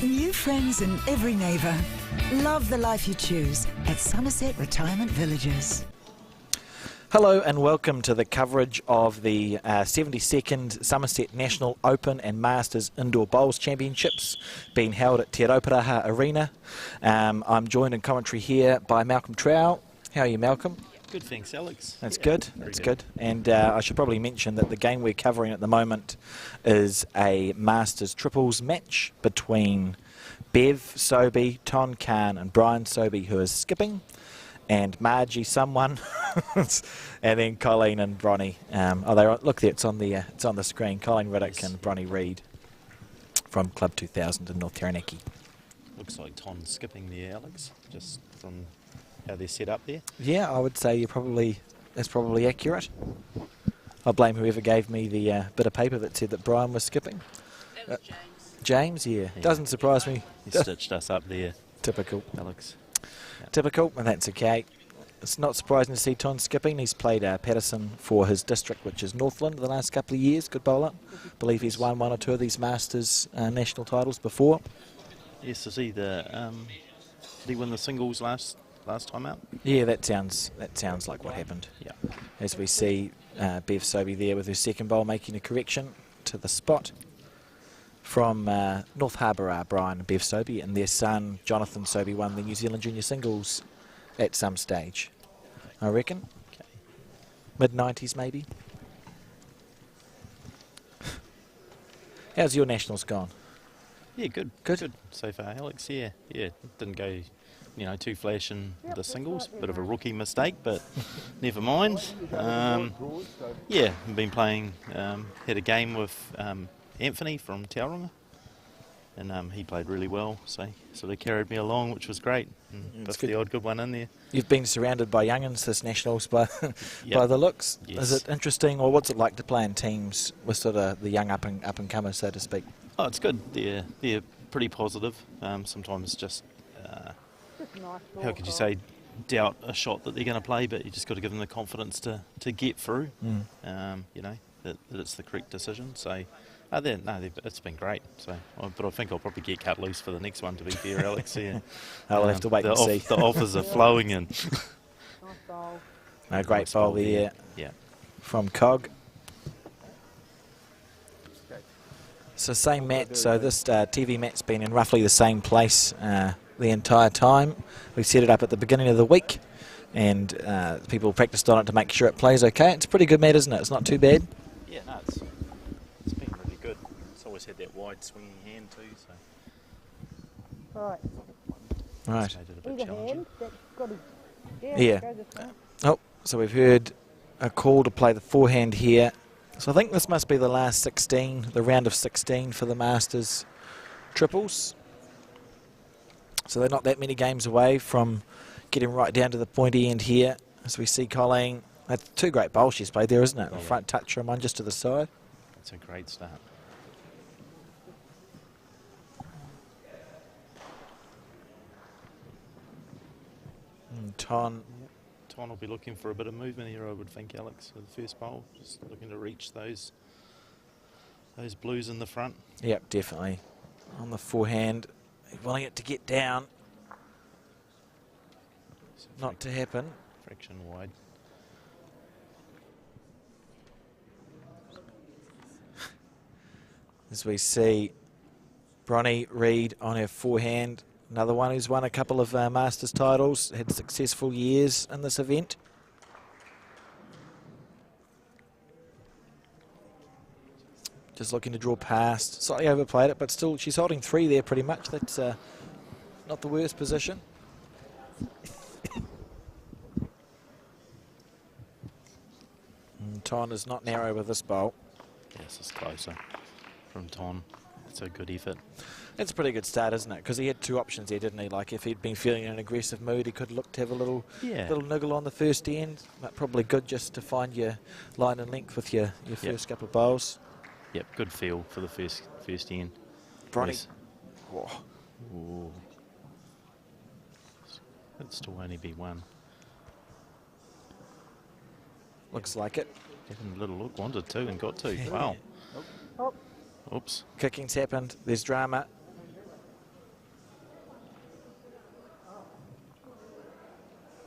New friends and every neighbour. Love the life you choose at Summerset Retirement Villages. Hello and welcome to the coverage of the 72nd Summerset National Open and Masters Indoor Bowls Championships being held at Te Rauparaha Arena. I'm joined in commentary here by Malcolm Trow. How are you, Malcolm? Good, thanks, Alex. That's good. That's good. And I should probably mention that the game we're covering at the moment is a Masters triples match between Bev Sobey, Ton Khan and Brian Sobey, who is skipping, and Margie someone, and then Colleen and Bronnie. Look there, it's on the screen. Colleen Riddick and Bronnie Reid from Club 2000 in North Taranaki. Looks like Ton's skipping there, Alex, just from how they're set up there. Yeah, I would say that's probably accurate. I blame whoever gave me the bit of paper that said that Brian was skipping. That was James. James, yeah. Doesn't surprise me. He stitched us up there. Typical. Alex. Yeah. Typical, and that's okay. It's not surprising to see Ton skipping. He's played Patterson for his district, which is Northland, the last couple of years. Good bowler. I believe he's won one or two of these Masters national titles before. Yes, is he did he win the singles last time out? Yeah, that sounds like what happened. Yeah. As we see Bev Sobey there with her second bowl making a correction to the spot from North Harbour, Brian and Bev Sobey, and their son Jonathan Sobey won the New Zealand Junior Singles at some stage, I reckon. Okay. Mid-90s maybe. How's your nationals gone? Yeah, good so far, Alex. Yeah, didn't go, too flash in the singles. Bit of a rookie mistake, but never mind. Yeah, I've been playing. Had a game with Anthony from Tauranga, and he played really well, so sort of carried me along, which was great. Got the odd good one in there. You've been surrounded by young'uns this nationals by by the looks. Yes. Is it interesting, or what's it like to play in teams with sort of the young up and comers, so to speak? Oh, it's good. They're pretty positive. Sometimes just how could you say, doubt a shot that they're going to play, but you just got to give them the confidence to get through. That it's the correct decision. So. It's been great. So, but I think I'll probably get cut loose for the next one. To be fair, Alex, yeah. I'll have to wait and see. The offers are flowing in. Nice bowl. No, great Nice bowl there. Yeah. From Cog. So same mat. So this TV mat's been in roughly the same place the entire time. We set it up at the beginning of the week, and people practiced on it to make sure it plays okay. It's a pretty good mat, isn't it? It's not too bad. Yeah, no, it's been really good. It's always had that wide swinging hand too. So. Right. Right. Made it a bit Either challenging. hand, that's got to, Yeah. go this way. Oh, so we've heard a call to play the forehand here. So I think this must be the last 16, the round of 16 for the Masters triples. So they're not that many games away from getting right down to the pointy end here. As we see Colleen, that's two great bowls she's played there, isn't it? Yeah. A front toucher and one just to the side. It's a great start. Ton. Ton will be looking for a bit of movement here, I would think, Alex, for the first bowl. Just looking to reach those blues in the front. Yep, definitely. On the forehand, wanting it to get down. Not to happen. Fraction wide. As we see Bronnie Reid on her forehand, another one who's won a couple of Masters titles, had successful years in this event. Just looking to draw past, slightly overplayed it, but still she's holding three there pretty much. That's not the worst position. Ton is not narrow with this bowl. Yes, it's closer from Ton. It's a good effort. It's a pretty good start, isn't it? Because he had two options there, didn't he? Like if he'd been feeling in an aggressive mood, he could look to have a little niggle on the first end. But probably good just to find your line and length with your first couple of bowls. Yep, good feel for the first end. Bronnie. Yes. Ooh. It'd still only be one. Looks like it. Getting a little look, wanted to and got to. Wow. Oh. Oops. Kicking's happened. There's drama.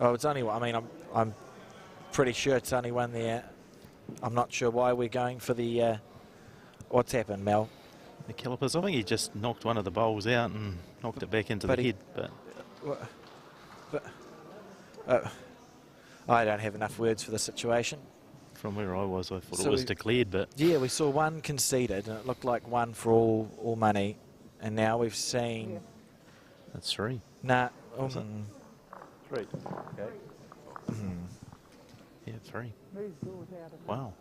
Oh, it's only one. I mean, I'm pretty sure it's only one there. I'm not sure why we're going for the. What's happened, Mel? The calipers. I think he just knocked one of the bowls out and knocked it back into the head. But I don't have enough words for the situation. from where I was, I thought it was declared. But yeah, we saw one conceded, and it looked like one for all money, and now we've seen. That's 3. Nah. 3. Okay. Yeah, 3. Wow.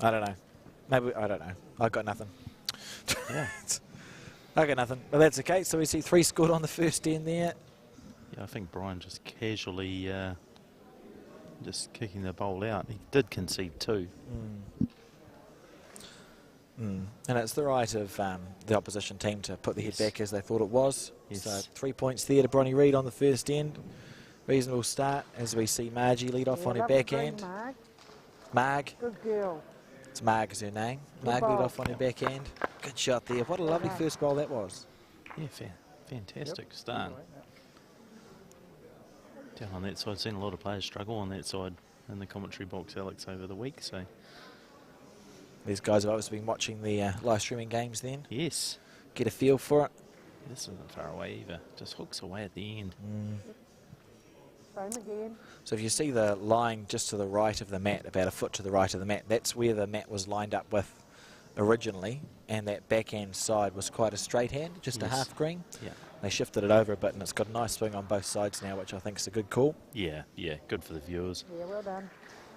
I don't know. Maybe I don't know. I got nothing. Yeah. I got nothing. But that's okay. So we see 3 scored on the first end there. Yeah, I think Brian just casually just kicking the bowl out. He did concede 2. And it's the right of the opposition team to put the head back as they thought it was. Yes. So 3 points there to Bronny Reid on the first end. Reasonable start as we see Margie lead off on her backhand. Marg. Good girl. It's Marg is her name. Marg lead off on her backhand. Good shot there. What a lovely first bowl that was. Yeah, fantastic start. Down on that side, seen a lot of players struggle on that side in the commentary box, Alex, over the week. So these guys have obviously been watching the live streaming games then. yes, Get a feel for it. this isn't far away either. Just hooks away at the end. Same again. So if you see the line just to the right of the mat, about a foot to the right of the mat, that's where the mat was lined up with originally, and that backhand side was quite a straight hand, just a half green. Yeah. They shifted it over a bit, and it's got a nice swing on both sides now, which I think is a good call. Yeah, good for the viewers Yeah, well done.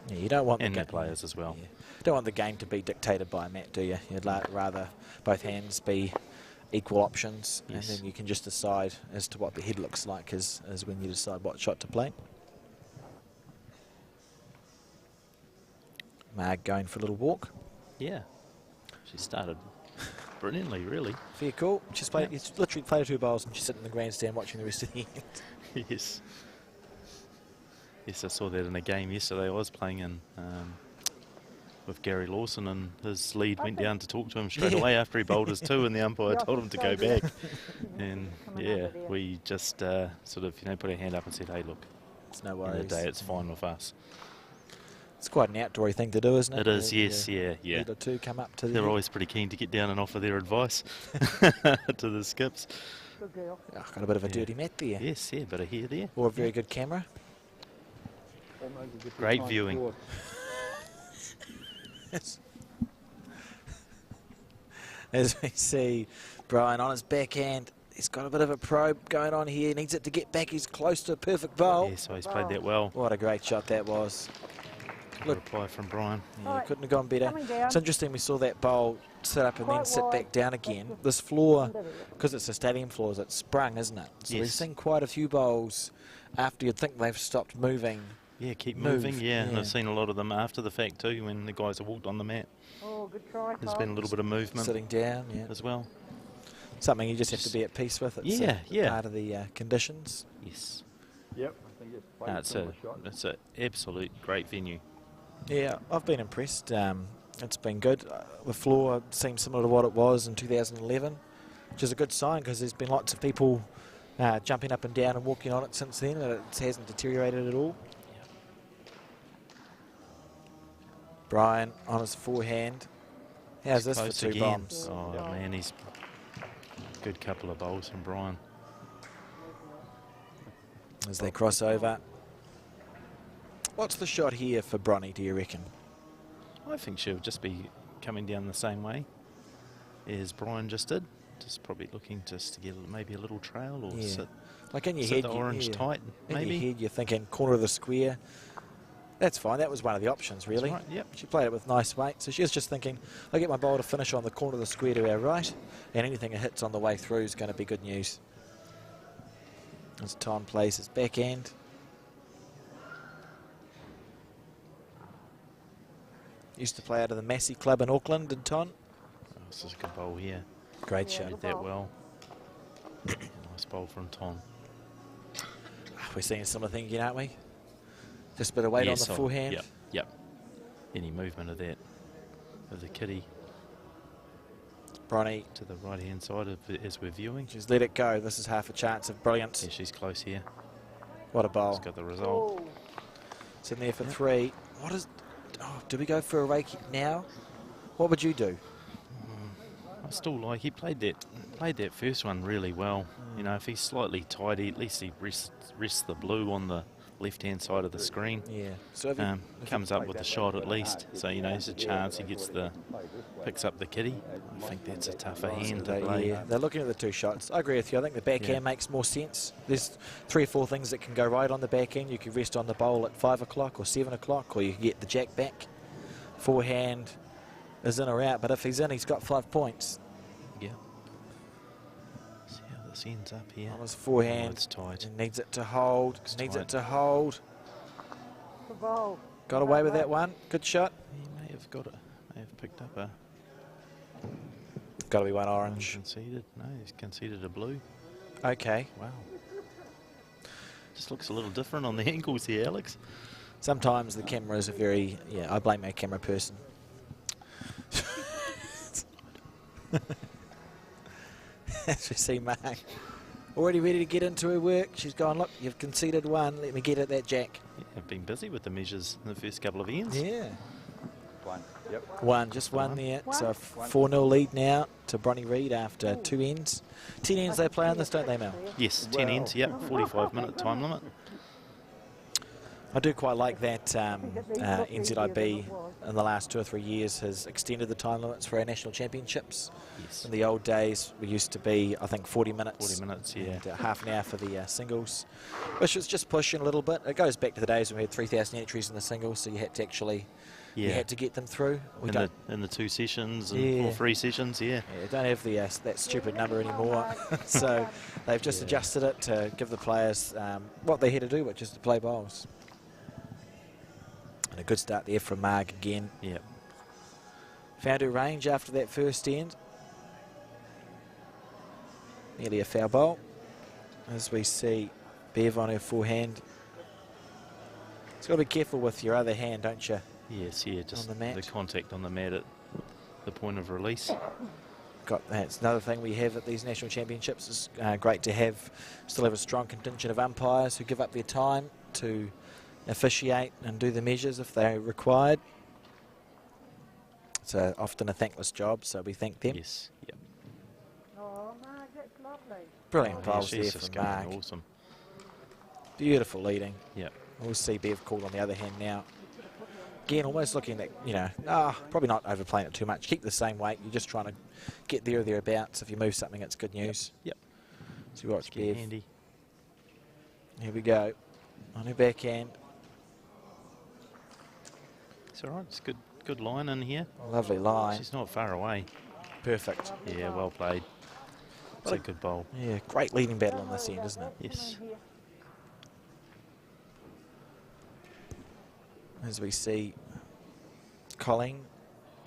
Yeah, you don't want and the the players as well. Yeah. Don't want the game to be dictated by a mat, do you? You'd rather both hands be equal options, Yes. and then you can just decide as to what the head looks like as when you decide what shot to play. Marg going for a little walk. Yeah, she started brilliantly, really. Fair call. She's played. It's literally played 2 bowls, and she's sitting in the grandstand watching the rest of the end. Yes. Yes, I saw that in a game yesterday. I was playing in with Gary Lawson, and his lead went down to talk to him straight away after he bowled his 2, and the umpire told him to go back. And yeah, we just sort of put our hand up and said, "Hey, look, It's no end worries. of the day, it's fine with us." It's quite an outdoory thing to do, isn't it? It is, yes, yeah. Lead or 2 come up to the They're head. always pretty keen to get down and offer their advice to the skips. Good girl. Oh, got a bit of a dirty mat there. Yes, yeah, bit of hair there. Or a very good camera. Great viewing. As we see Brian on his backhand, he's got a bit of a probe going on here. He needs it to get back. He's close to a perfect bowl. Yeah, so he's played that well. What a great shot that was. Good reply from Brian. Yeah, couldn't have gone better. Coming down. It's interesting we saw that bowl sit up and then Quite sit wide. back down again. This floor, because it's a stadium floor, it's sprung, isn't it? So we've Yes. seen quite a few bowls after you'd think they've stopped moving. Yeah, keep Move, moving. Yeah, and yeah. I've seen a lot of them after the fact too, when the guys have walked on the mat. Oh, good try. There's been a little bit of movement Sitting down, yeah. as well. Something you just have to be at peace with. It's Yeah. part of the conditions. Yes. Yep. I think it's No, it's an absolute great venue. Yeah, I've been impressed. It's been good. The floor seems similar to what it was in 2011, which is a good sign because there's been lots of people jumping up and down and walking on it since then, and it hasn't deteriorated at all. Brian on his forehand. How's this for Close 2 again. bombs? Oh man, he's good couple of bowls from Brian. As they cross over. What's the shot here for Bronny, do you reckon? I think she'll just be coming down the same way as Brian just did. Just probably looking just to get maybe a little trail or Yeah. sit. Like in your Sit head, the orange tight, in maybe. your head, you're thinking corner of the square. That's fine. That was one of the options, really. right, yep. She played it with nice weight. So she was just thinking, I get my bowl to finish on the corner of the square to our right, and anything that hits on the way through is going to be good news. As Tom plays his backhand. Used to play out of the Massey Club in Auckland, did Ton? Oh, this is a good bowl here. Great shot. Did that well. Nice bowl from Tom. We're seeing a similar thing again, aren't we? Just a bit of weight on the forehand. Yep. Any movement of that, of the kitty. Bronny, to the right-hand side of as we're viewing. she's let it go. This is half a chance of brilliance. Yeah, she's close here. What a bowl. She's got the result. It's in there for 3. What is... Oh, do we go for a rake now? What would you do? I still like, he played that first one really well. You know, if he's slightly tidy, at least he rests the blue on the left-hand side of the screen. Yeah. So Comes up with the shot at least. So, you know, there's a chance he picks up the kitty. I think that's a tougher hand to play. Yeah, they're looking at the 2 shots. I agree with you. I think the backhand makes more sense. There's 3 or 4 things that can go right on the backhand. You could rest on the bowl at 5 o'clock or 7 o'clock, or you can get the jack back. Forehand is in or out, but if he's in, he's got 5 points. Yeah. See how this ends up here. On his forehand, it's tight. He needs it to hold. It's Needs tight. it to hold. The ball. Got away with that one. Good shot. He may have got it. May have picked up a Got to be one orange. conceded. No, he's conceded a blue. Okay. Wow. Just looks a little different on the angles here, Alex. Sometimes the cameras are very... Yeah, I blame our camera person. As we see Mark already ready to get into her work. She's gone, look, you've conceded 1. Let me get at that jack. Yeah, I've been busy with the measures in the first couple of ends. Yeah. 1. Yep. 1, just 1 there. So a 4-0 lead now to Bronny Reid after 2 ends. 10 ends they play on this, don't they, Mel? Yes, 10 ends, yep, 45-minute time limit. I do quite like that NZIB in the last 2 or 3 years has extended the time limits for our national championships. Yes. In the old days, we used to be, I think, 40 minutes. 40 minutes, yeah. And half an hour for the singles, which was just pushing a little bit. It goes back to the days when we had 3,000 entries in the singles, so you had to actually, you had to get them through. In the 2 sessions and or 3 sessions, yeah. Yeah, don't have the that stupid number anymore. So they've just adjusted it to give the players what they had to do, which is to play bowls. And a good start there from Marg again. Yep. Found her range after that first end. Nearly a foul bowl. As we see Bev on her forehand. It's got to be careful with your other hand, don't you? Yes, yeah, just On the mat. the contact on the mat at the point of release. That's another thing we have at these national championships. It's great to still have a strong contingent of umpires who give up their time to officiate and do the measures if they're required. It's often a thankless job, so we thank them. Yes, yep. Oh, Mark, that's lovely. Brilliant Yeah, bowls there she's just from going Mark. awesome. Beautiful leading. Yep. We'll see Bev called on the other hand now. Again, almost looking at, probably not overplaying it too much. Keep the same weight. You're just trying to get there or thereabouts. If you move something, it's good news. Yep. So you watch Get Bev. handy. Here we go. On her backhand. It's all right. It's good line in here. Lovely line. She's not far away. Perfect. Yeah, well played. It's a good bowl. Yeah, great leading battle on this end, isn't it? Yes. As we see Colleen,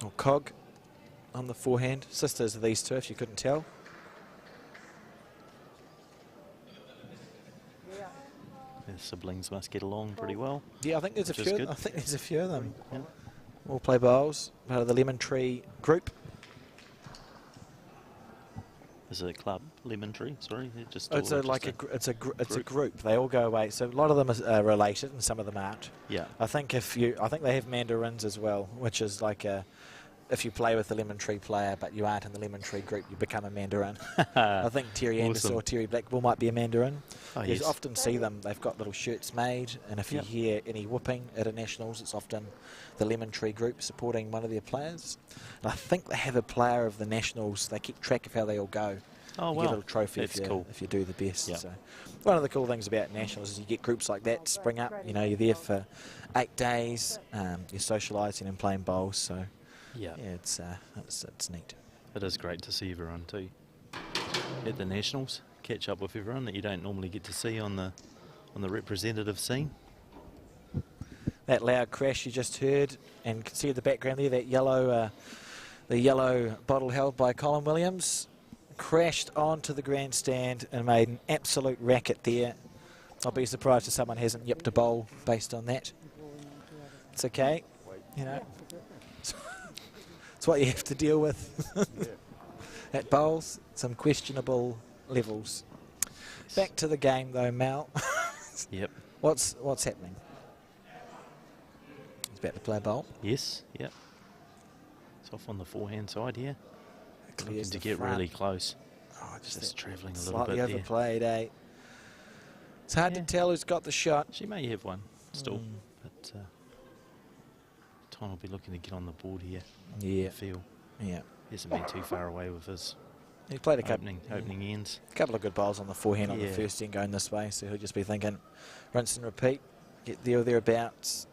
or Cog, on the forehand. Sisters of these two, if you couldn't tell. Their siblings must get along pretty well. Yeah, I think there's a Which is few. good. I think there's a few of them. Yeah. All play bowls. Part of the Lemon Tree group. Is it a club? Lemon Tree? Sorry, It's a group. They all go away. So a lot of them are related, and some of them aren't. Yeah. I think they have mandarins as well, which is like if you play with the Lemon Tree player, but you aren't in the Lemon Tree group, you become a mandarin. I think Terry Anderson Awesome. or Terry Blackbull might be a mandarin. Oh, You yes. often see them. They've got little shirts made, and if you Yep. hear any whooping at a nationals, it's often the Lemon Tree group supporting one of their players. And I think they have a player of the nationals. They keep track of how they all go. Oh, You wow. get a little trophy That's if cool. you do the best. Yep. So one of the cool things about nationals is you get groups like that spring up. You know, you're there for 8 days. You're socialising and playing bowls. So Yeah. yeah, it's neat. It is great to see everyone too. At the Nationals, catch up with everyone that you don't normally get to see on the representative scene. That loud crash you just heard, and you can see in the background there that yellow, the yellow bottle held by Colin Williams, crashed onto the grandstand and made an absolute racket there. I'll be surprised if someone hasn't yipped a bowl based on that. It's okay, you know. It's what you have to deal with. That bowls some questionable levels. Back to the game though, Mal. Yep. What's happening? He's about to play a bowl. Yes. Yep. It's off on the forehand side here. Looking Clears to the get front. really close. Oh, Just travelling a little slightly bit there. overplayed, eh? It's hard to tell who's got the shot. She may have one still, but Tom will be looking to get on the board here. Yeah. I feel. Yeah. He hasn't been too far away with his He played a couple, opening ends. couple of good bowls on the forehand on the Yeah. first end going this way, so he'll just be thinking, rinse and repeat, get there or thereabouts.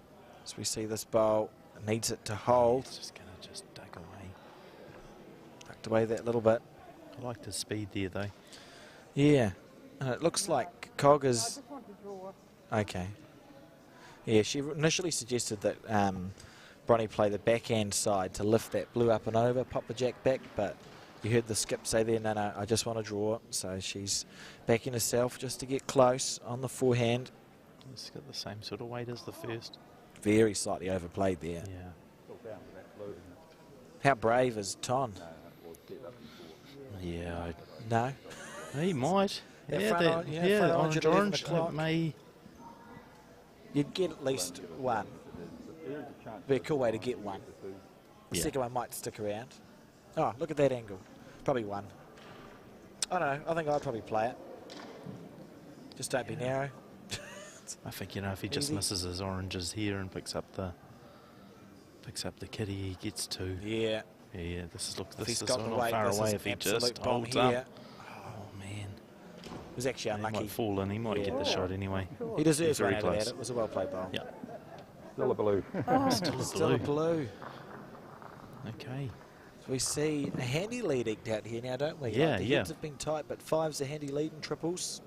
As we see this bowl, it needs it to hold. It's just going to just duck away. Tucked away that little bit. I liked his speed there though. Yeah. And it looks like Cog I is... just want to draw. Okay. Yeah, she initially suggested that Bronny play the backhand side to lift that blue up and over, pop the jack back, but you heard the skip say there, no, I just want to draw. So she's backing herself just to get close on the forehand. It's got the same sort of weight as the first. Very slightly overplayed there. Yeah. Still down to that blue, isn't it? How brave is Ton? No, it was dead up before. Yeah. No? He might. That Yeah, front that, on- yeah, yeah, front orange at 11 orange. o'clock. It may. You'd get at least one. There is a chance. Be a cool way to get one. The Yeah. second one might stick around. Oh, look at that angle. Probably one. I don't know. I think I'd probably play it. Just don't be narrow. I think, you know, if he just Easy. misses his oranges here and picks up the kitty, he gets two. Yeah. Yeah, this is If this he's is got not the weight, far this away is if he absolute just bomb holds here. up. Oh man, It was actually he unlucky. might fall in. He might get the Yeah. shot anyway. He deserves He's very one out of that. close. It was a well-played bowl. Yeah. Still a blue. Still a Still a blue. blue. Okay. We see a handy lead eked out here now, don't we? Yeah, the yeah. heads have been tight, but five's a handy lead in triples.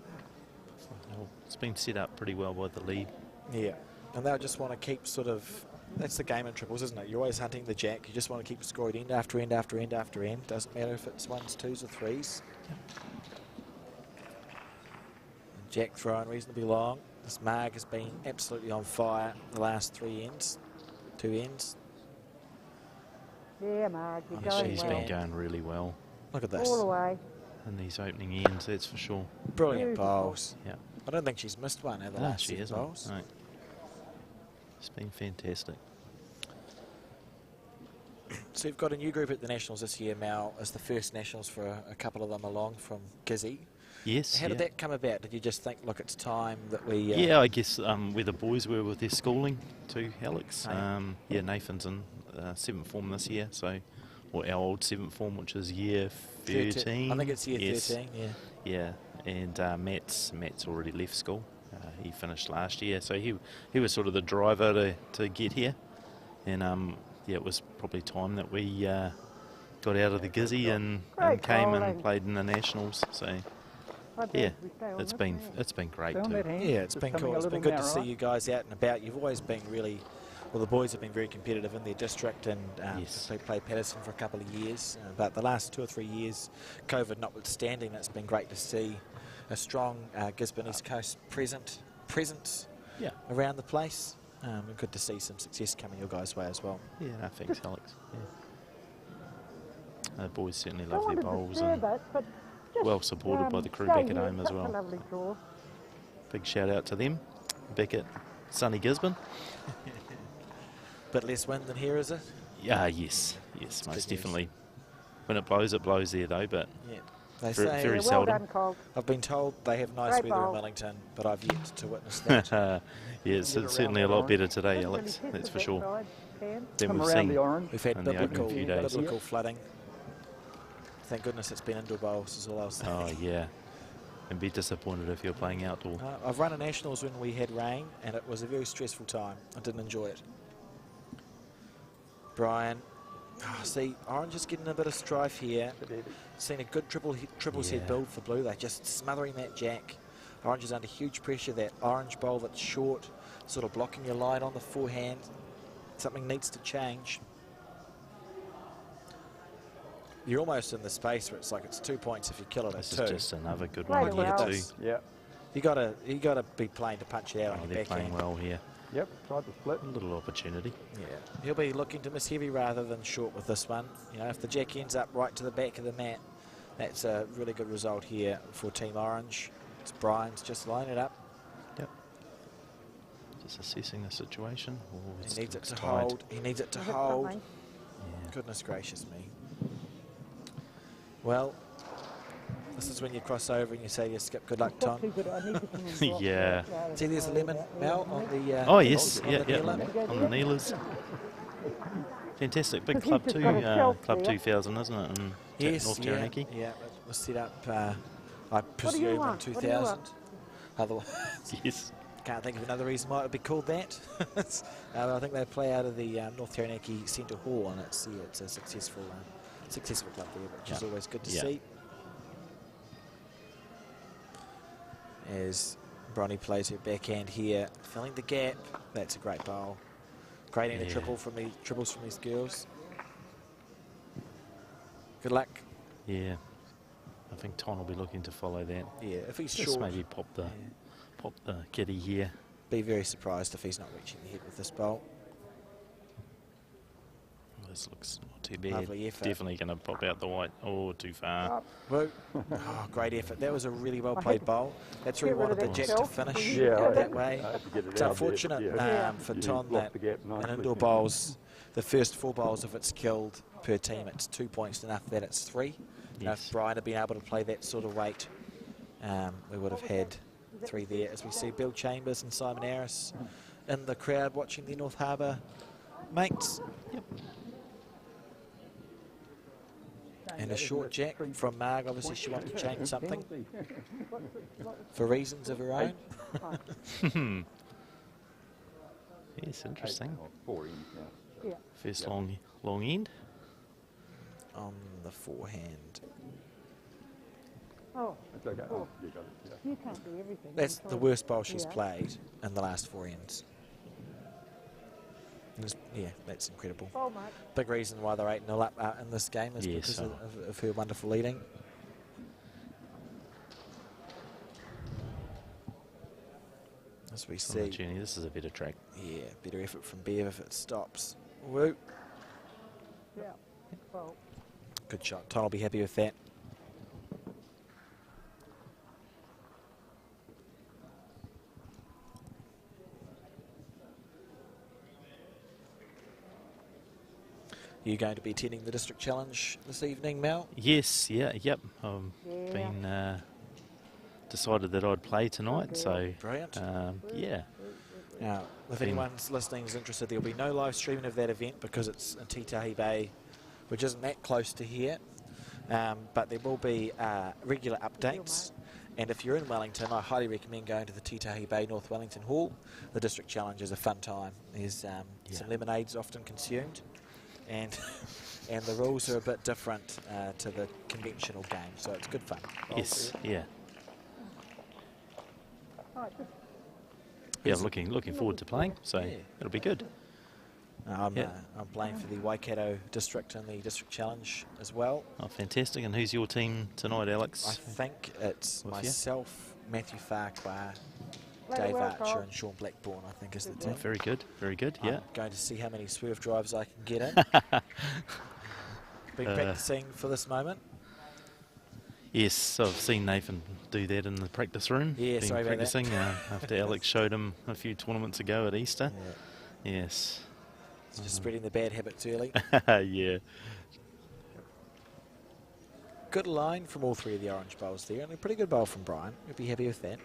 Well, it's been set up pretty well by the lead. Yeah. And they'll just want to keep sort of... That's the game in triples, isn't it? You're always hunting the jack. You just want to keep scoring end after end after end after end. Doesn't matter if it's ones, twos or threes. And jack throwing reasonably long. This Marg has been absolutely on fire the last two ends. Yeah, Marg, you're Honestly, going he's well. been going really well Look at this. All the way. in these opening ends, that's for sure. Brilliant Beautiful. bowls. Yeah. I don't think she's missed one of the No, last she 7 hasn't. bowls. No. It's been fantastic. So you've got a new group at the Nationals this year, Mal, as the first Nationals for a couple of them along from Gizzy. Yes. How did yeah. that come about? Did you just think, look, it's time that we... Yeah, I guess where the boys were with their schooling too, Alex. Hey. Yeah, Nathan's in 7th form this year, so, or our old 7th form, which is year 13. I think it's year Yes. 13, yeah. Yeah, and Matt's already left school. He finished last year, so he was sort of the driver to get here, and yeah, it was probably time that we got out of the Gizzy and came bowling. and played in the Nationals. So I bet yeah, we stay on it's this, been yeah. it's been great Stay on too. that hand. Yeah, it's Just been coming cool. a It's been little good to see narrower. you guys out and about. You've always been really... Well, the boys have been very competitive in their district, and Yes. they played Patterson for a couple of years. But the last 2 or 3 years, COVID notwithstanding, it's been great to see a strong Gisborne East Coast presence Yeah, around the place. And good to see some success coming your guys' way as well. yeah, no, thanks, Alex. Yeah. The boys certainly Don't love their want to bowls disturb and us, but just, well supported by the crew stay back at here. home as Such a well. lovely draw. Big shout out to them back at sunny Gisborne. Bit less wind than here, is it? Yeah, yes, That's good most news. definitely. When it blows there though, but Yeah. They Very- say... very Yeah, well seldom. done, Cog. I've been told they have nice Great weather in bowl. Wellington, but I've yet to witness that. yeah, it's certainly a lot better today, Alex, that's for sure. Than Come we've around seen. the orange. We've had in the opening biblical, few days. biblical flooding. Thank goodness it's been indoor bowls, is all I was saying. Oh yeah, and be disappointed if you're playing outdoor. I've run a Nationals when we had rain, and it was a very stressful time. I didn't enjoy it. Brian, see, Orange is getting a bit of strife here. Seen a good triple set Yeah. build for Blue. They're just smothering that jack. Orange is under huge pressure. That orange bowl that's short, sort of blocking your line on the forehand. Something needs to change. You're almost in the space where it's like it's 2 points if you kill it at This 2. is just another good Played one it here well. too. Yeah. You gotta be playing to punch it out Oh, on your they're playing backhand. well here. Yep. Tried to split. A little opportunity. Yeah, he'll be looking to miss heavy rather than short with this one. You know, if the jack ends up right to the back of the mat, That's a really good result here for Team Orange. It's Brian's just line it up. Yep. Just assessing the situation. Oh, He needs it to tight. hold. He needs it to Is it hold. something? Yeah. Goodness gracious me. Well, this is when you cross over and you say to your skip, good luck, Not too Tom. good. I need to come and drop Yeah. that. See, there's a lemon, Mel, on the... Oh yes, on yeah, the yeah, kneeler. on the kneelers. Fantastic, big Because club he's too, just got a shelf Club there. 2000, isn't it? In Yes, North yeah, Taranaki. yeah, it was set up, I do you presume, in want? What do you 2000. want? Otherwise, Yes. can't think of another reason why it would be called that. I think they play out of the North Taranaki Centre Hall, and it's a successful club there, which is Yeah. always good to Yeah. see. As Bronny plays her backhand here, filling the gap. That's a great bowl. Great end of Yeah. triples from these girls. Good luck. Yeah. I think Ton will be looking to follow that. Yeah, if he's Just short, maybe pop the kitty here. be very surprised if he's not reaching the head with this bowl. This looks not too bad. Lovely effort. Definitely going to pop out the white. Oh, too far. Whoa. Oh, great effort. That was a really well played bowl. That's where Get we rid of wanted the that Jack to shelf. finish Yeah, that way. I had to get it It's out unfortunate there, yeah. for You Ton blocked that the gap in nicely. indoor bowls, the first 4 bowls, if it's killed per team, it's 2 points. Enough that it's 3. You know, if Yes. Brian had been able to play that sort of weight, we would have had 3 there. As we see Bill Chambers and Simon Harris in the crowd watching the North Harbour mates. Yep. And a short jack from Marg. Obviously she wants to change something for reasons of her own. Yes, interesting. 4 ends now. Yeah. First long end. On the forehand. Oh, It's okay. Oh. You got it. Yeah. you can't do everything. That's I'm the sorry. worst bowl she's Yeah. played in the last 4 ends. Yeah, that's incredible. Oh, mate. Big reason why they're 8-0 up in this game is Yes, because of her wonderful leading. As we On the see, journey, this is a better track. yeah, better effort from Bev if it stops. Woo, Yeah. Well, good shot. Ton will be happy with that. You going to be attending the district challenge this evening, Mel? Yes, yeah, yep. Yeah. Been decided that I'd play tonight, so Brilliant. yeah. Now, if anyone's listening is interested, there'll be no live streaming of that event because it's in Titahi Bay, which isn't that close to here. But there will be regular updates. And if you're in Wellington, I highly recommend going to the Titahi Bay North Wellington Hall. The district challenge is a fun time. There's some lemonades often consumed. And and the rules are a bit different to the conventional game, so it's good fun. Yes, yeah. all right, just Yeah, I'm looking forward to playing, so Yeah. it'll be good. I'm Yeah. playing for the Waikato district and the district challenge as well. Oh, fantastic. And who's your team tonight, Alex? I think it's With you? myself, Matthew Farquhar, play Dave well, Archer Carl. and Sean Blackburn, I think is the Oh, team. very good, yeah. I'm going to see how many swerve drives I can get in. Been Uh, practicing for this moment. Yes, I've seen Nathan do that in the practice room. Yeah, Been sorry about that. practicing after Alex showed him a few tournaments ago at Easter. Yes. It's just spreading the bad habits early. Yeah. Good line from all 3 of the orange bowls there, and a pretty good bowl from Brian. You'll be happy with that.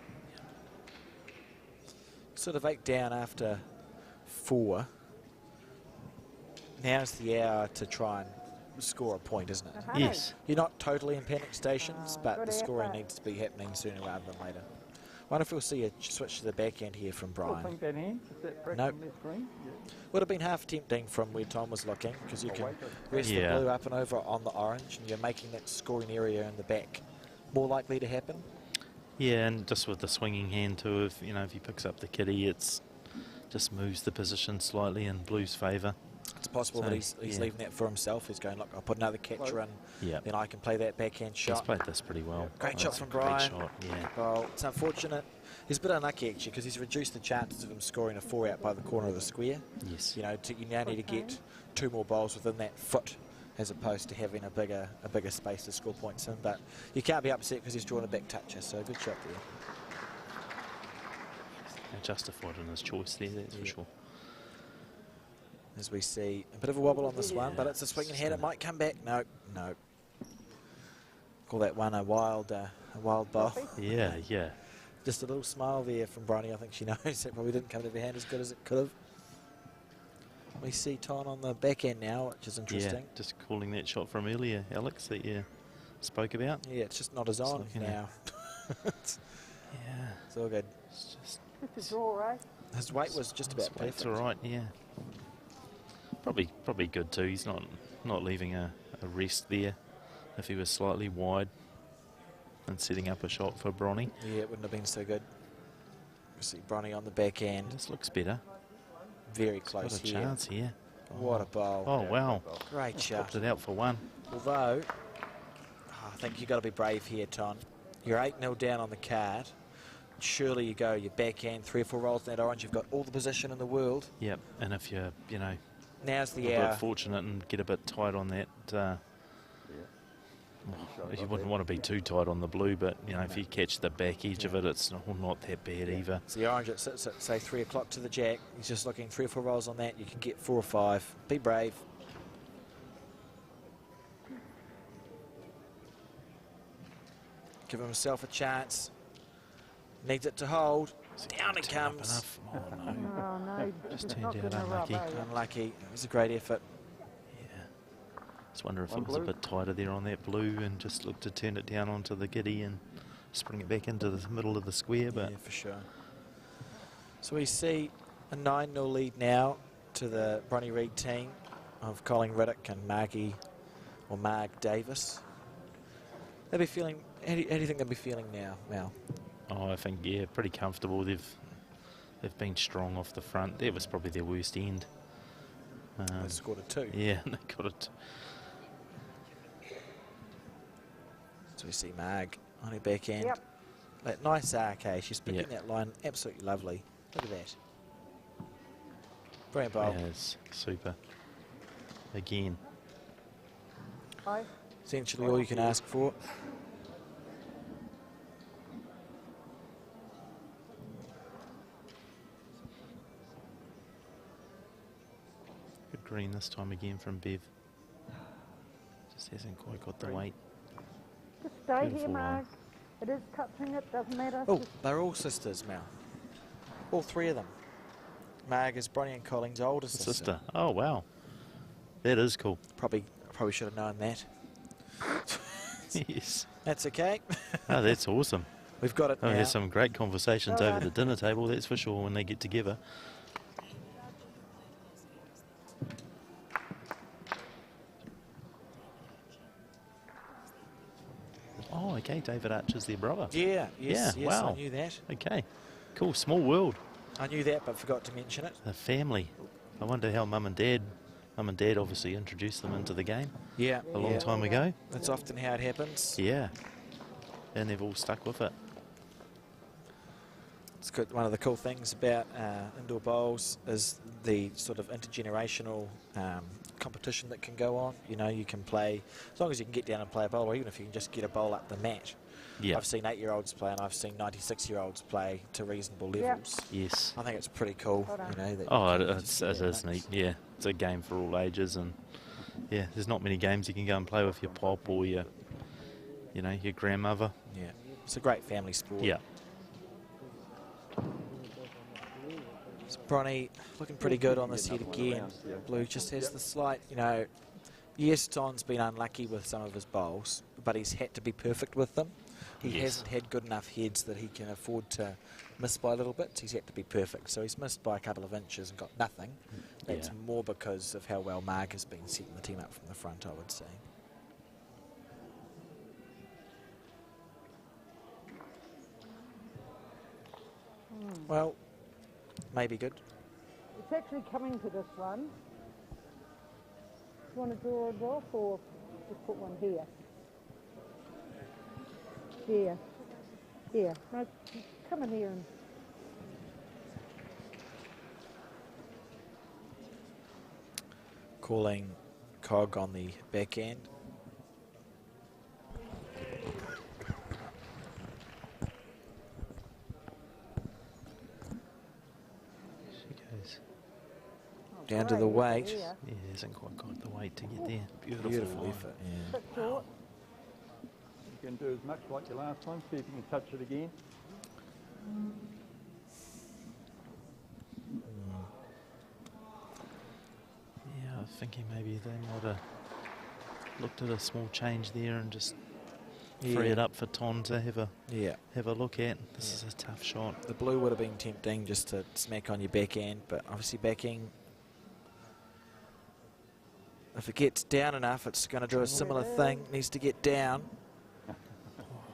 Sort of 8 down after 4. Now's the hour to try and score a point, isn't it? Uh-huh. Yes. You're not totally in panic stations, but good the scoring effort. needs to be happening sooner rather than later. Wonder if we'll see a switch to the backhand here from Still Brian. think that hand? Is that pressure Nope. on their screen? Yeah. Would have been half tempting from where Tom was looking, because you can Waikato. rest Yeah. the blue up and over on the orange, and you're making that scoring area in the back more likely to happen. Yeah, and just with the swinging hand too, if he picks up the kitty, it's just moves the position slightly in blue's favour. It's possible So, that he's yeah. leaving that for himself. He's going, look, I'll put another catcher in, Yeah. then I can play that backhand He's shot. played this pretty well. Great shot That's a from great Brian. shot, yeah. Well, it's unfortunate. He's a bit unlucky actually, because he's reduced the chances of him scoring a 4 out by the corner of the square. Yes. You know, you now need to get 2 more bowls within that foot as opposed to having a bigger space to score points in. But you can't be upset because he's drawn a back toucher, so good shot there. Justified in his choice there, that's for sure. As we see a bit of a wobble on this one, but it's a swinging head. It might come back. No, no. Call that one a wild ball. Yeah, yeah. Just a little smile there from Bronny. I think she knows it probably didn't come to the hand as good as it could have. We see Ton on the back end now, which is interesting. Yeah, just calling that shot from earlier, Alex, that you spoke about. Yeah, it's just not as on now. Yeah. It's all good. It's just... Just a draw, eh? His weight was just about perfect. It's all right, yeah. Probably good too. He's not leaving a rest there. If he was slightly wide and setting up a shot for Bronny. Yeah, it wouldn't have been so good. We see Bronny on the back end. This looks better. Very close Got a chance here. What a bowl. Oh, wow. Great shot. Popped it out for one. Although, I think you've got to be brave here, Ton. You're 8-0 down on the card. Surely you go your backhand, 3 or 4 rolls in that orange. You've got all the position in the world. Yep, and if you're, now's the a hour. bit fortunate and get a bit tight on that, you wouldn't want to be too tight on the blue, but, if you catch the back edge of it, it's not that bad either. So the orange, it sits at, say, 3 o'clock to the jack. He's just looking 3 or 4 rolls on that. You can get 4 or 5. Be brave. Give himself a chance. Needs it to hold. Down it comes. Oh, no. Oh, no. Just not turned out gonna rub, unlucky. eh? Unlucky. It was a great effort. Yeah. Just wonder if it was a bit tighter there on that blue and just looked to turn it down onto the giddy and spring it back into the middle of the square. But yeah, for sure. So we see a 9-0 lead now to the Bronny Reid team of Colin Riddick and Marg Davis. They'll be feeling. How do you think they'll be feeling now, Mal? I think, yeah, pretty comfortable. They've been strong off the front. That was probably their worst end. They scored a 2. Yeah, they got it. So we see Marg on her back end. Yep. That nice arc, she's picking Yep. that line absolutely lovely. Look at that. Brilliant bowl. Yeah, it's super. Again. Aye. Essentially all you can ask for. Good green this time again from Bev. Just hasn't quite got the weight. Just stay here, Beautiful Mark. It is touching it, doesn't matter. Oh, Just they're all sisters, Mal. All 3 of them. Marg is Bronny and Colin's older Sister. Oh, wow. That is cool. Probably should have known that. Yes. That's okay. Oh, that's awesome. We've got it Oh, now. there's some great conversations over the dinner table, that's for sure, when they get together. Oh, okay, David Archer's their brother. Yeah, yes, Yeah, yes, wow. I knew that. Okay, cool, small world. I knew that, but forgot to mention it. The family. I wonder how Mum and Dad obviously introduced them into the game Yeah, a long time ago. That's often how it happens. Yeah, and they've all stuck with it. It's good. One of the cool things about indoor bowls is the sort of intergenerational competition that can go on. You can play, as long as you can get down and play a bowl, or even if you can just get a bowl up the mat. Yeah. I've seen 8-year-olds play, and I've seen 96-year-olds play to reasonable Yeah. levels. Yes. I think it's pretty cool. Hold on. That Oh, you can it just is get neat. Yeah, it's a game for all ages, and yeah, there's not many games you can go and play with your pop or your grandmother. Yeah, it's a great family sport. Yeah. So Bronny looking pretty good on this head again. Blue just has the slight, yes, Ton's been unlucky with some of his bowls, but he's had to be perfect with them. He Yes. hasn't had good enough heads that he can afford to miss by little bits. He's had to be perfect. So he's missed by a couple of inches and got nothing. That's Yeah. more because of how well Marg has been setting the team up from the front, I would say. Well, maybe good. It's actually coming to this one. Do you want to draw it off or just put one here? Here. Here. No, come in here and... Cog on the back end. She goes. Down to the weight. Yeah, hasn't quite got the weight to get there. Beautiful line. effort. Yeah. Bit short. You can do as much like your last one. See if you can touch it again. Yeah, I was thinking maybe they might have looked at a small change there and just free it up for Ton to have a look at. This is a tough shot. The blue would have been tempting just to smack on your back end, but obviously backing, if it gets down enough, it's going to do a similar thing. Needs to get down.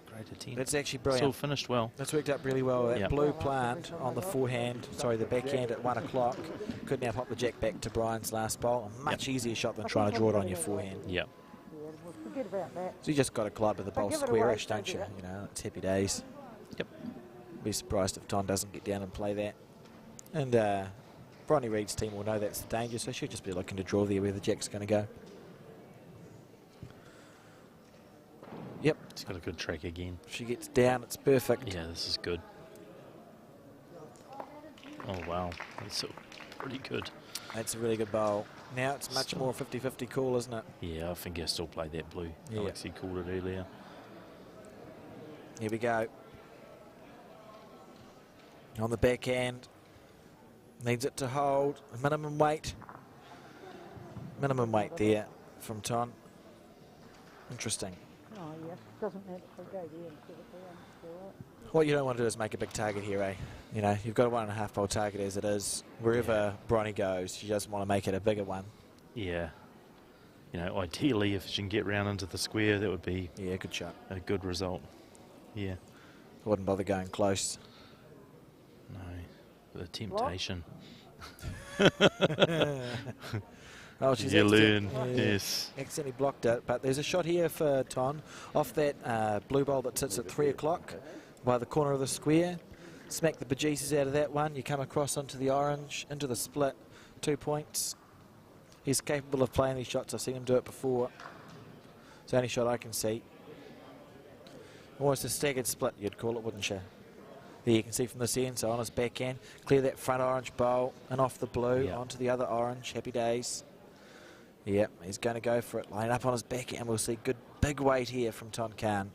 Great attempt. That's actually Still brilliant. finished well. That's worked out really well. That Yep. blue plant on the forehand, sorry, the backhand at 1 o'clock, could now pop the jack back to Brian's last bowl. A much easier shot than trying to draw it on your forehand. Yep. Yeah, we'll forget about that. So you just got to club with the bowl give it squarish, away, don't you? don't do You know, it's happy days. Yep. Be surprised if Ton doesn't get down and play that. And Bronny Reed's team will know that's the danger, so she'll just be looking to draw there where the jack's going to go. Yep. It's got a good track again. If she gets down, it's perfect. Yeah, this is good. Oh, wow. That's so pretty good. That's a really good bowl. Now it's much more 50-50 cool, isn't it? Yeah, I think I still played that blue. Yeah. Alexi called it earlier. Here we go. On the backhand. Needs it to hold. Minimum weight. Minimum weight there from Ton. Interesting. Oh, yeah. Doesn't matter if they go there and put it down. It's all right. What you don't want to do is make a big target here, eh? You know, you've got a 1.5 bowl target as it is. Wherever Bronny goes, she doesn't want to make it a bigger one. Yeah. You know, ideally, if she can get round into the square, that would be Yeah, good shot. a good result. Yeah. I wouldn't bother going close. No. The temptation. Oh, she's You accident- learn. yeah, Yes. accidentally blocked it, but there's a shot here for Ton off that blue bowl that sits at 3 o'clock by the corner of the square. Smack the bejesus out of that one. You come across onto the orange, into the split, 2 points. He's capable of playing these shots. I've seen him do it before. It's the only shot I can see. Almost a staggered split, you'd call it, wouldn't you? There you can see from this end, so on his backhand, clear that front orange bowl and off the blue onto the other orange. Happy days. Yep, he's going to go for it. Line up on his backhand. We'll see good big weight here from Ton Khan.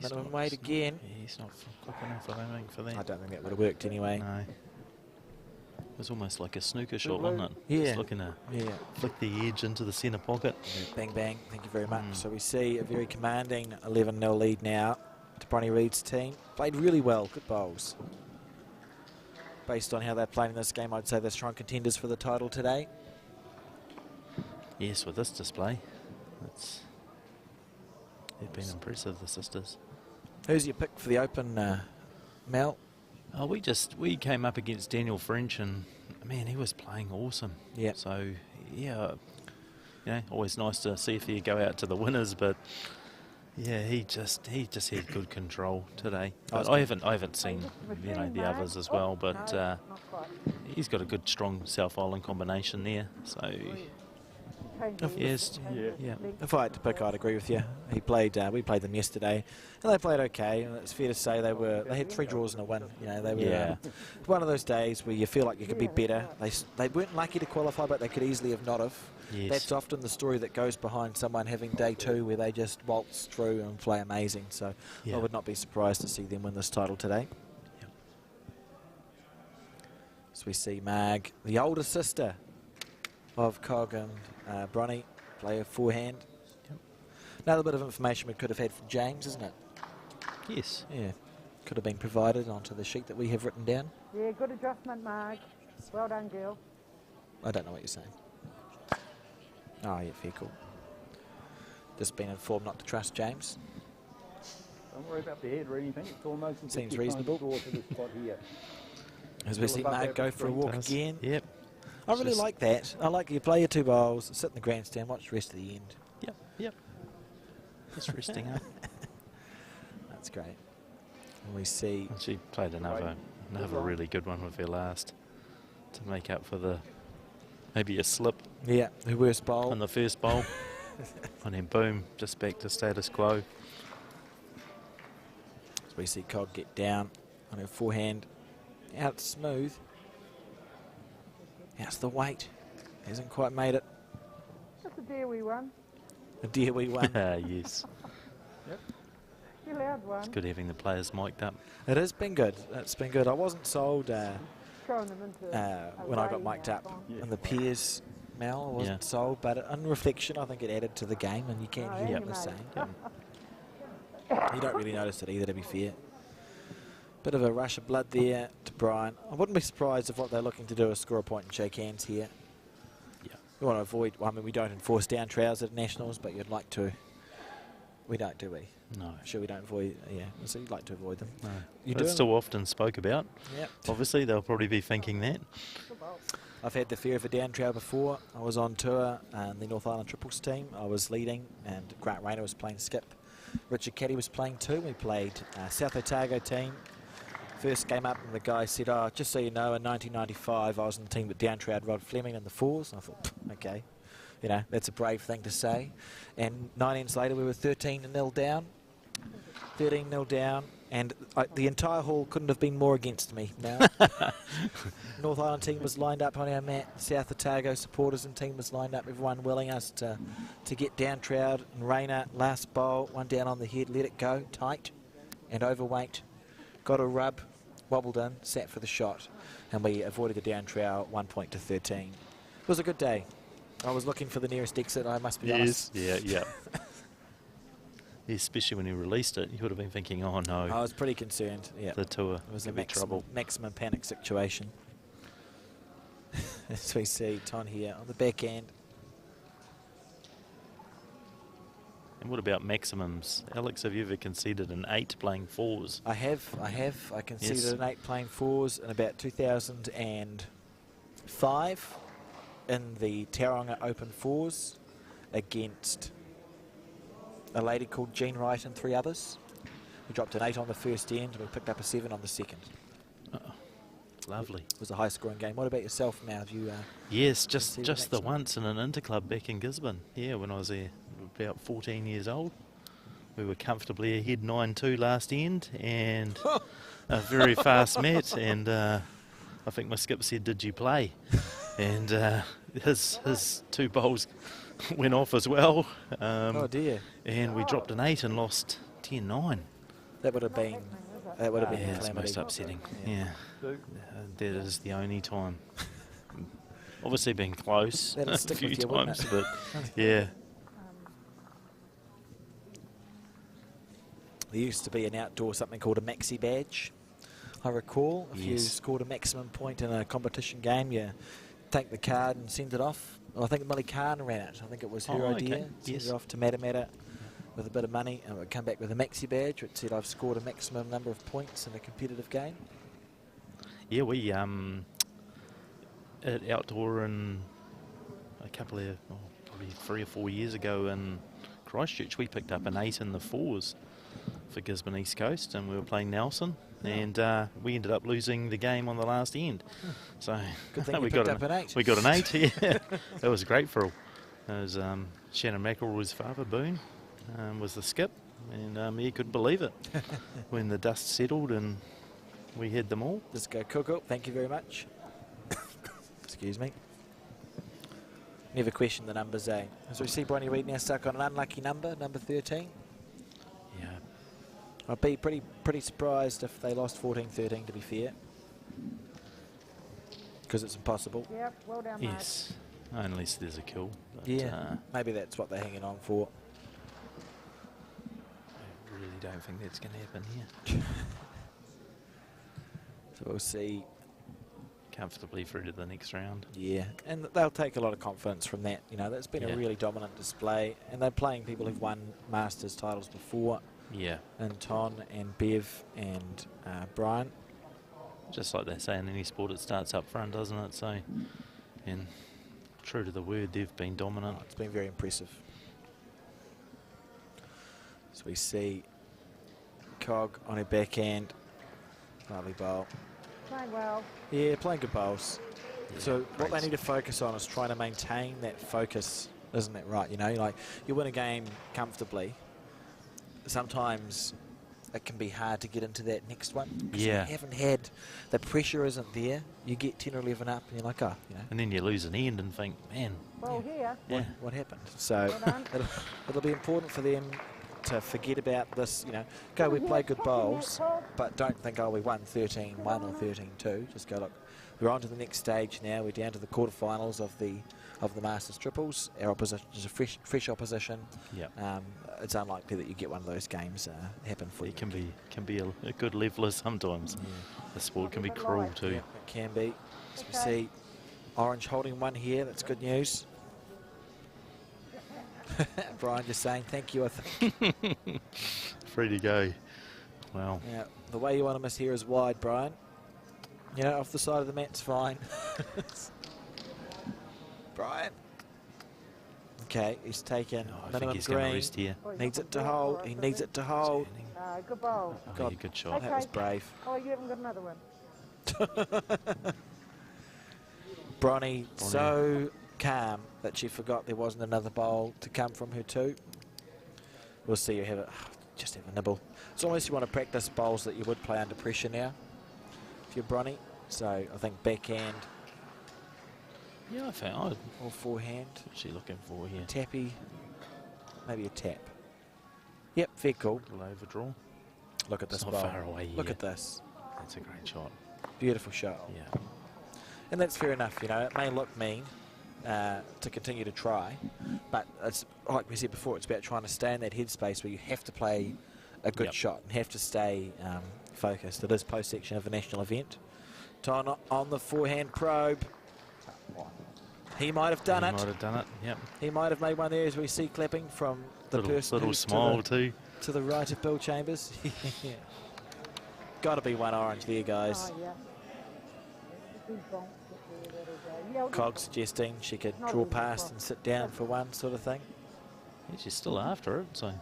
Minimum weight again. He's not quick enough, I don't think, for that. I don't think that would have worked anyway. No. It was almost like a snooker shot, wasn't it? Yeah. Just looking to flick the edge into the centre pocket. Bang, bang. Thank you very much. So we see a very commanding 11-0 lead now to Bronny Reed's team. Played really well. Good bowls. Based on how they're playing in this game, I'd say they're strong contenders for the title today. Yes, with this display, they've been impressive, the sisters. Who's your pick for the Open, Mel? Oh, we came up against Daniel French, and man, he was playing awesome. Yeah. So yeah, you know, always nice to see if you go out to the winners, but yeah, he just had good control today. But I haven't seen the others as well, but he's got a good strong South Island combination there. So yes, yeah. If I had to pick, I'd agree with you. We played them yesterday, and they played okay. And it's fair to say they had 3 draws and a win. You know, they were one of those days where you feel like you could be better. They weren't lucky to qualify, but they could easily have not have. Yes. That's often the story that goes behind someone having day 2 where they just waltz through and play amazing. So I would not be surprised to see them win this title today. Yep. So we see Mag, the older sister of Cog and Bronny, play a forehand. Yep. Another bit of information we could have had from James, isn't it? Yes. Yeah, could have been provided onto the sheet that we have written down. Yeah, good adjustment, Mark. Well done, girl. I don't know what you're saying. Oh, yeah, fair cool. Just been informed not to trust James. Don't worry about the head or anything. It's almost as if Seems you're trying to reasonable. draw to this spot here. As we see Mark go for a walk Does. again. Yep. I really like that. I like you play your 2 bowls, sit in the grandstand, watch the rest of the end. Yep. Just resting up. That's great. And we see She played another really good one with her last to make up for the maybe a slip Yeah, the worst bowl. on the first bowl. And then boom, just back to status quo. So we see Cog get down on her forehand. Out smooth. How's the weight? Hasn't quite made it. Just a dear wee one. A dear wee one. Yes. You loud one. It's good having the players mic'd up. It has been good. It's been good. I wasn't sold Throwing them into when I got mic'd up in the Piers, Mel. I wasn't sold, but on reflection, I think it added to the game, and you can hear what they're saying. You don't really notice it either, to be fair. Bit of a rush of blood there to Brian. I wouldn't be surprised if what they're looking to do is score a point and shake hands here. Yeah. We want to avoid, well, I mean, we don't enforce down trousers at nationals, but you'd like to. We don't, do we? No. Sure, we don't avoid, yeah, so you'd like to avoid them. No. You It's still often spoke about. Yeah. Obviously, they'll probably be thinking that. I've had the fear of a down trow before. I was on tour and the North Island Triples team. I was leading and Grant Rayner was playing skip. Richard Caddy was playing too. We played South Otago team. First game up and the guy said, oh, just so you know, in 1995 I was on the team that down trowed Rod Fleming in the fours. And I thought, okay, you know, that's a brave thing to say. And 9 ends later we were 13-0 down. 13-0 down, and the entire hall couldn't have been more against me now. North Island team was lined up on our mat. South Otago supporters and team was lined up. Everyone willing us to get down trowed. And Rayner, last bowl, one down on the head, let it go, tight and overweight. Got a rub, wobbled in, sat for the shot, and we avoided the down trow 1 point to 13. It was a good day. I was looking for the nearest exit, I must be honest. Yeah. Especially when you released it, you would have been thinking, oh no. I was pretty concerned, yeah. The tour It was a could be trouble. maximum panic situation. As we see Ton here on the back end. And what about maximums? Alex, have you ever conceded an 8 playing fours? I have. I conceded Yes. an 8 playing fours in about 2005 in the Tauranga Open Fours against a lady called Jean Wright and 3 others. We dropped an 8 on the first end and we picked up a 7 on the second. Lovely. It was a high scoring game. What about yourself, Mal? Have you, Yes, just conceded the maximum? once in an interclub back in Gisborne. Yeah, when I was there, about 14 years old. We were comfortably ahead 9-2 last end and a very fast mat, and I think my skip said, did you play? And his 2 bowls went off as well. oh dear. And we dropped an 8 and lost 10-9. That would have been a Yeah, it's calamity. most upsetting. Yeah, that is the only time. Obviously been close That'll a stick few with you, wouldn't times, it? but yeah. There used to be an outdoor something called a maxi badge. I recall if you Yes. scored a maximum point in a competition game, you take the card and send it off. Well, I think Millie Khan ran it. I think it was her Oh, idea. okay. Send Yes. it off to Matamata with a bit of money, and it would come back with a maxi badge which said I've scored a maximum number of points in a competitive game. Yeah, we at outdoor in a couple of, probably 3 or 4 years ago in Christchurch, we picked up an 8 in the fours for Gisborne East Coast, and we were playing Nelson, and we ended up losing the game on the last end. So Good thing you we picked got up an 8. We got an 8. Yeah, that was great for all. It was Shannon McElroy's father, Boone, was the skip, and he couldn't believe it when the dust settled and we had them all. Let's go Coco. Thank you very much. Excuse me. Never question the numbers, eh? As we see Bronny Reid now stuck on an unlucky number, number 13. Yeah. I'd be pretty surprised if they lost 14-13, to be fair. Because it's impossible. Yep, well done, mate. Yes, unless there's a kill. But, Yeah, maybe that's what they're hanging on for. I really don't think that's going to happen here. So we'll see. Comfortably through to the next round. Yeah, and they'll take a lot of confidence from that. You know, that's been a Yeah. really dominant display. And they're playing people who've won Masters titles before. Yeah, And Ton and Bev and Brian. just like they say in any sport, it starts up front, doesn't it? So, and true to the word, they've been dominant. It's been very impressive. So we see Cog on her backhand. Lovely bowl. Playing well. Yeah, playing good bowls. So what they need to focus on is trying to maintain that focus, isn't it right? You know, like you win a game comfortably. Sometimes it can be hard to get into that next one. Yeah. You haven't had, the pressure isn't there. You get 10 or 11 up and you're like, oh, you know. And then you lose an end and think, man, Well, here. What happened? So it'll be important for them to forget about this, you know, go, we play good bowls, but don't think, oh, we won 13-1 or 13-2. Just go, look, we're on to the next stage now. We're down to the quarterfinals of the Masters triples. Our opposition is a fresh opposition. Yep. It's unlikely that you get one of those games happen for you. It can be a good leveler sometimes. Yeah. The sport can be cruel too. Yeah, it can be. As we see, Orange holding one here. That's good news. Brian just saying thank you, I think. Free to go. Well, Yeah, the way you want to miss here is wide, Brian. You know, off the side of the mat's fine. Brian. Okay, he's taken I think minimum he's going to green. rest here. Needs it to hold. He needs it to hold. Good bowl. Oh, God. yeah, good shot. That was brave. Oh, you haven't got another one. Bronny so calm that she forgot there wasn't another bowl to come from her too. We'll see you have it. Just have a nibble. It's almost you want to practice bowls that you would play under pressure now if you're Bronny. So I think backhand Yeah, I found. or forehand. What's she looking for here? Tappy. Maybe a tap. Yep, fair call. Little overdraw. Look at this It's bowl. not far away Look here. at this. That's a great shot. Beautiful shot. Yeah. And that's fair enough, you know. It may look mean to continue to try, but it's like we said before, it's about trying to stay in that headspace where you have to play a good Yep. shot and have to stay focused. It is post-section of a national event. Ton on the forehand probe. He might have done He it. might have done it. Yep. He might have made one there, as we see clapping from the person Little who's smile too. to the right of Bill Chambers. Got to be one orange there, guys. Oh, yeah. Big bonk. Yeah, Cog suggesting she could draw past and sit down for one sort of thing. Yeah, she's still after it, so.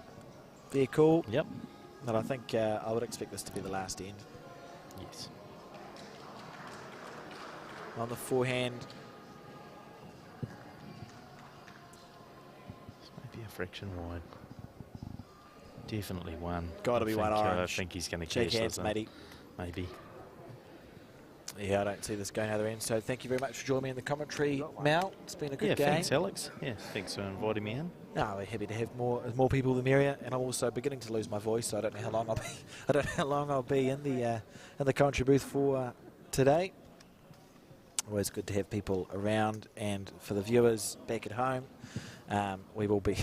Very cool. Yep. But I think I would expect this to be the last end. Yes. On the forehand. This may be a fraction wide. Definitely one. Got to be one I orange. think he's going to Shake catch hands, this. matey. Maybe. Yeah, I don't see this going other end. So thank you very much for joining me in the commentary, Mal. It's been a good game. Thanks, Alex. Yeah, thanks for inviting me in. No, we're happy to have more people the merrier, and I'm also beginning to lose my voice, so I don't know how long I'll be. I don't know how long I'll be in the commentary booth for today. Always good to have people around, and for the viewers back at home, we will be.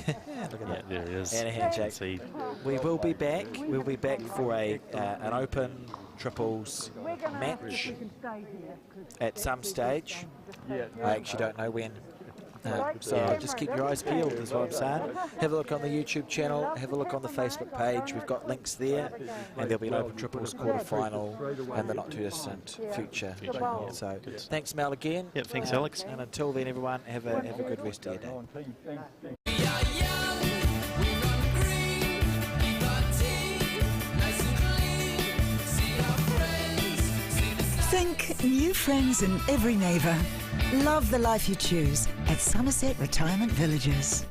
Look at that. There he is. And a handshake. See, We will be back. We'll be back for an open triples We're going to ask if match we can stay here. 'cause at some stage. Yeah. I actually don't know when. So just keep your eyes peeled is what I'm saying. Have a look on the YouTube channel, have a look on the Facebook page. We've got links there, and there'll be an open triples quarterfinal in the not too distant future. So thanks, Mel, again. Yep, thanks, Alex. And until then, everyone, have a good rest of your day. On team, thanks. Think new friends in every neighbour. Love the life you choose at Summerset Retirement Villages.